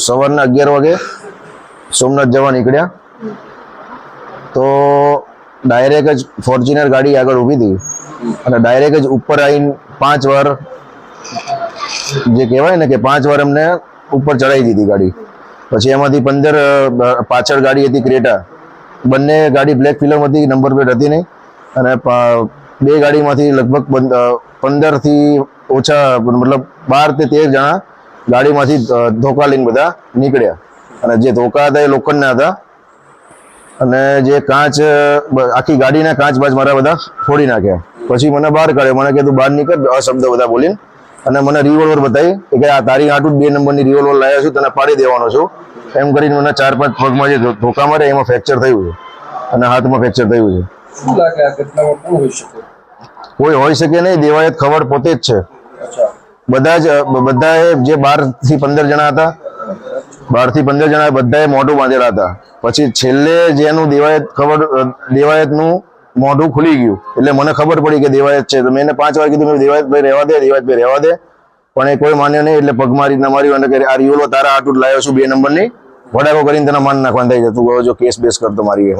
સવારના 11 વાગે સોમનાથ જવા નીકળ્યા તો ડાયરેક્ટ જ ફોર્ચ્યુનર ગાડી આગળ ઊભી હતી અને ડાયરેક્ટ જ ઉપર આવીને 5 વાર જે કહેવાય ને કે 5 વાર અમને ઉપર ચડાવી દીધી ગાડી. પછી એમાંથી 15 પાછળ ગાડી હતી ક્રેટા, બંને ગાડી બ્લેક ફિલ્મ હતી, નંબર પ્લેટ હતી નહીં અને બે ગાડીમાંથી લગભગ 15 થી ઓછા મતલબ 12 થી 13 જણા ગાડીમાંથી ધોકા લઈને બધા નીકળ્યા અને જે ધોકા હતા એ લોખંડના હતા અને જે કાચ આખી ગાડીના કાચ બાજ મારા બધા ફોડી નાખ્યા. પછી મને બહાર કાઢ્યો, મને કીધું બહાર નીકળ શબ્દ બધા બોલીને અને મને રિવોલ્વર બતાવી કે આ તારી આટું 2 નંબરની રિવોલ્વર લાવ્યા છું, તને પાડી દેવાનો છું એમ કરીને મને 4-5 પગમાં જે ધોકા મારે એમાં ફ્રેક્ચર થયું છે અને હાથમાં ફ્રેક્ચર થયું છે. શું લાગે આ ઘટનામાં કોણ હોઈ શકે? કોઈ હોઈ શકે નહીં, દેવાયત ખબર પોતે જ છે. બધા જે 12 થી 15 જણા હતા, 12 થી 15 જણા બધાએ મોઢું બાંધેલા હતા. પછી છેલ્લે જેનું દેવાયતનું મોઢું ખુલી ગયું એટલે મને ખબર પડી કે દેવાયત છે. તો મેં 5 વાર કીધું દેવાયતભાઈ રહેવા દે, પણ એ કોઈ માન્યો નહીં. એટલે પગ મારી માર્યું અને આ રિવોલ્વર તારા આટલું લાવ્યો છું 2 નંબરની, વડાકો કરીને તને માન નાખવાનું થાય છે, તું જો કેસ બેસ કરતો મારી